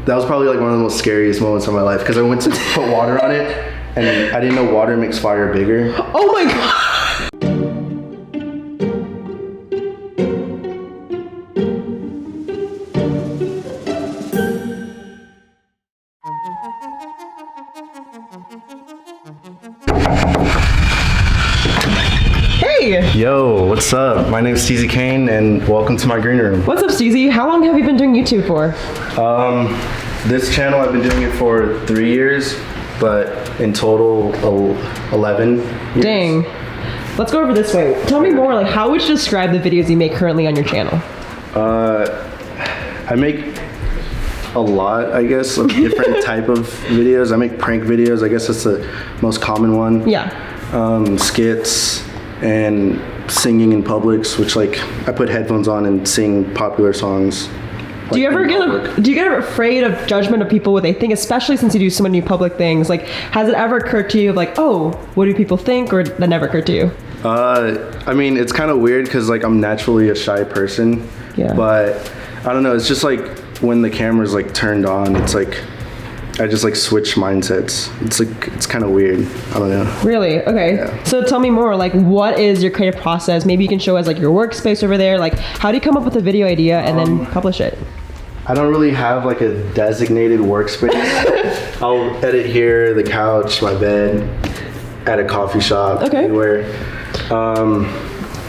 That was probably like one of the most scariest moments of my life because I went to put water on it and I didn't know water makes fire bigger. Oh my God. Yo, what's up? My name is Steezy Kane and welcome to my green room. What's up, Steezy? How long have you been doing YouTube for? This channel I've been doing it for 3 years, but in total 11 years. Dang. Let's go over this way. Tell me more, like how would you describe the videos you make currently on your channel? I make a lot, I guess, of different type of videos. I make prank videos. I guess that's the most common one. Yeah. Skits and singing in Publix, which like I put headphones on and sing popular songs. Do you get afraid of judgment of people, what they think, especially since you do so many public things? Like, has it ever occurred to you of like, oh, what do people think, or that never occurred to you? I mean, it's kind of weird because like I'm naturally a shy person. Yeah. But I don't know. It's just like when the camera's like turned on, it's like I just like switch mindsets. It's kind of weird. I don't know. Really? Okay. Yeah. So tell me more. Like, what is your creative process? Maybe you can show us like your workspace over there. Like, how do you come up with a video idea and then publish it? I don't really have like a designated workspace. I'll edit here, the couch, my bed, at a coffee shop, anywhere.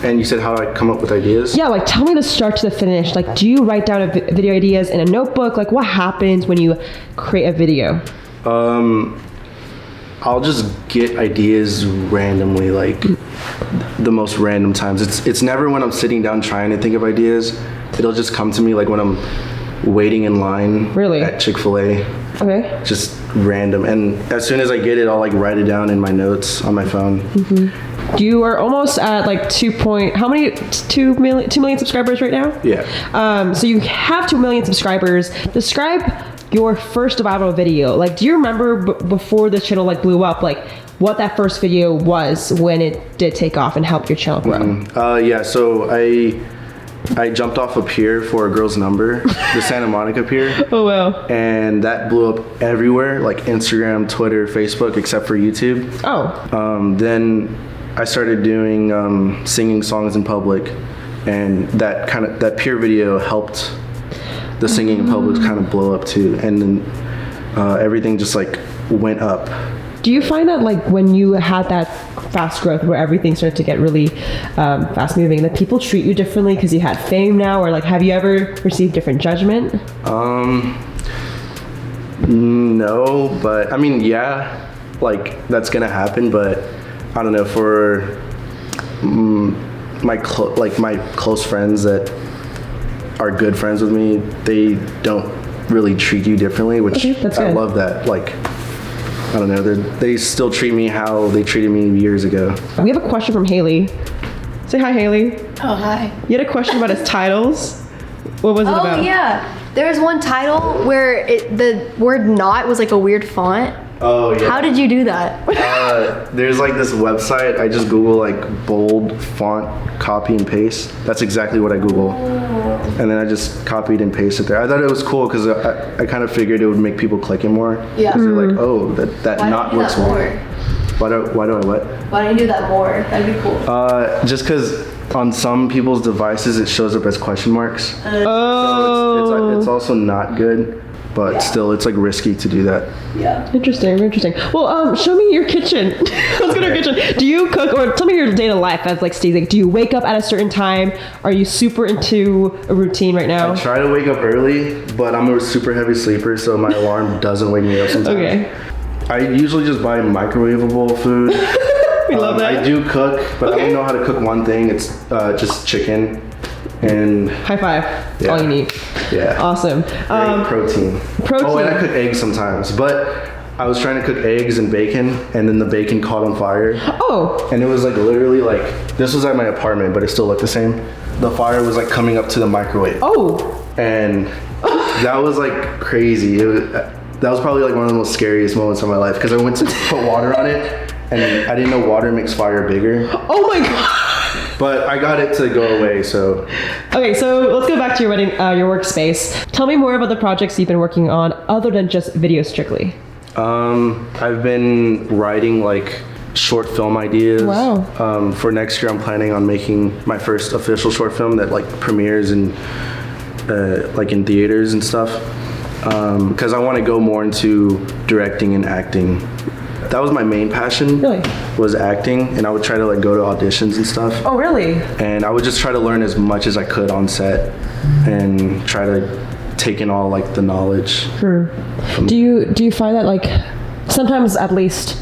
And you said how do I come up with ideas? Yeah, like tell me the start to the finish. Like, do you write down video ideas in a notebook? Like, what happens when you create a video? I'll just get ideas randomly, like the most random times. It's never when I'm sitting down trying to think of ideas. It'll just come to me like when I'm waiting in line at Chick-fil-A. Okay. Just random. And as soon as I get it, I'll like write it down in my notes on my phone. Mm-hmm. You are almost at like 2 million subscribers right now? Yeah. So you have 2 million subscribers. Describe your first viral video. Like, do you remember before the channel like blew up, like what that first video was when it did take off and help your channel grow? Yeah, so I jumped off a pier for a girl's number, the Santa Monica pier. Oh, wow. And that blew up everywhere, like Instagram, Twitter, Facebook, except for YouTube. Oh. Then I started doing singing songs in public, and that pier video helped the singing in public kind of blow up too. And then everything just like went up. Do you find that like when you had that fast growth where everything started to get really fast moving, that people treat you differently because you had fame now, or like have you ever received different judgment? No, but I mean, yeah, like that's gonna happen, but I don't know, for my close friends that are good friends with me, they don't really treat you differently, which I love that. Like, I don't know, they still treat me how they treated me years ago. We have a question from Haley. Say hi, Haley. Oh, hi. You had a question about his titles. What was it about? Oh, yeah. There was one title where the word "not" was like a weird font. Oh, yeah. How did you do that? There's like this website. I just Google like bold font, copy and paste. That's exactly what I Google. And then I just copied and pasted there. I thought it was cool because I kind of figured it would make people click it more. Yeah. Because they're like, oh, that not looks more. Why do I what? Why don't you do that more? That'd be cool. Just because on some people's devices it shows up as question marks. Oh. So it's also not good. But still, it's like risky to do that. Yeah. Interesting. Well, show me your kitchen. Let's go to your kitchen. Do you cook, or tell me your day to life as like Steezy? Do you wake up at a certain time? Are you super into a routine right now? I try to wake up early, but I'm a super heavy sleeper, so my alarm doesn't wake me up sometimes. Okay. I usually just buy microwavable food. We love that. I do cook, but I don't know how to cook one thing. It's just chicken. And high five. That's all you need. Yeah. Awesome. Protein. Oh, and I cook eggs sometimes, but I was trying to cook eggs and bacon, and then the bacon caught on fire. Oh. And it was like literally like, this was at my apartment, but it still looked the same. The fire was like coming up to the microwave. Oh. And that was like crazy. That was probably like one of the most scariest moments of my life because I went to put water on it, and I didn't know water makes fire bigger. Oh my God. But I got it to go away, so. Okay, so let's go back to your workspace. Tell me more about the projects you've been working on other than just video strictly. I've been writing like short film ideas. Wow. For next year, I'm planning on making my first official short film that like premieres in like in theaters and stuff. Because I want to go more into directing and acting. That was my main passion. Really? Was acting, and I would try to like go to auditions and stuff. Oh, really? And I would just try to learn as much as I could on set, and try to take in all like the knowledge. Do you find that like sometimes, at least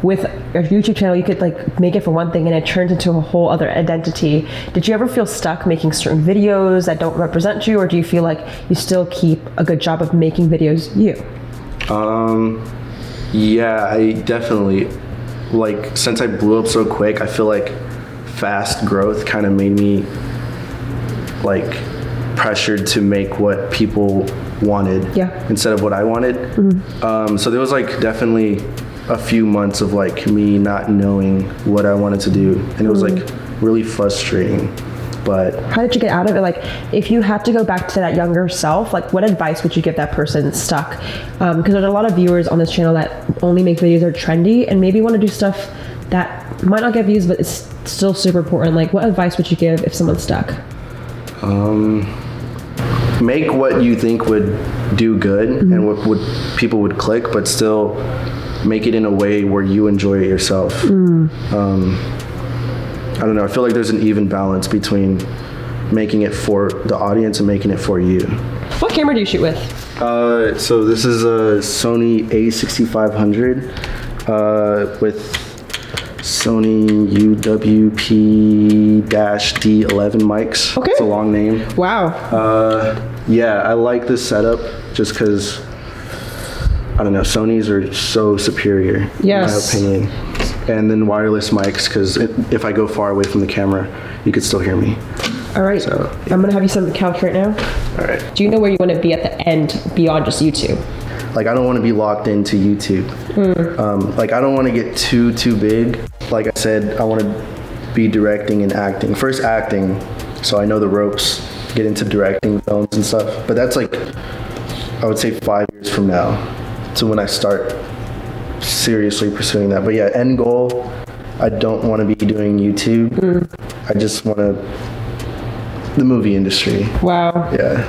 with your YouTube channel, you could like make it for one thing and it turns into a whole other identity? Did you ever feel stuck making certain videos that don't represent you, or do you feel like you still keep a good job of making videos you? Yeah, I definitely, like, since I blew up so quick, I feel like fast growth kind of made me like pressured to make what people wanted instead of what I wanted. So there was like definitely a few months of like me not knowing what I wanted to do, and it was like really frustrating. But how did you get out of it? Like, if you had to go back to that younger self, like what advice would you give that person stuck? Because there's a lot of viewers on this channel that only make videos that are trendy and maybe want to do stuff that might not get views, but it's still super important. Like, what advice would you give if someone's stuck? Make what you think would do good and what would people would click, but still make it in a way where you enjoy it yourself. I don't know, I feel like there's an even balance between making it for the audience and making it for you. What camera do you shoot with? So this is a Sony A6500 with Sony UWP-D11 mics. Okay. It's a long name. Wow. Yeah, I like this setup just because, I don't know, Sonys are so superior, Yes. in my opinion. And then wireless mics, because if I go far away from the camera, you could still hear me. All right. So, I'm going to have you sit on the couch right now. All right. Do you know where you want to be at the end beyond just YouTube? Like, I don't want to be locked into YouTube. Like, I don't want to get too big. Like I said, I want to be directing and acting. First acting, so I know the ropes, get into directing films and stuff. But that's like, I would say 5 years from now to when I start seriously pursuing that. But yeah, end goal, I don't want to be doing YouTube. I just want the movie industry. Wow. Yeah.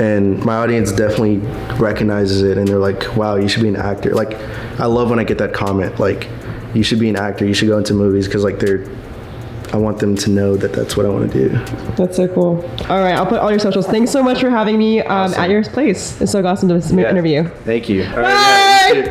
And my audience definitely recognizes it, and they're like, wow, you should be an actor. Like, I love when I get that comment, like, you should be an actor, you should go into movies, because like I want them to know that that's what I want to do. That's so cool. All right, I'll put all your socials. Thanks so much for having me at your place. It's so awesome to interview. Thank you. All Bye. right, yeah, you too.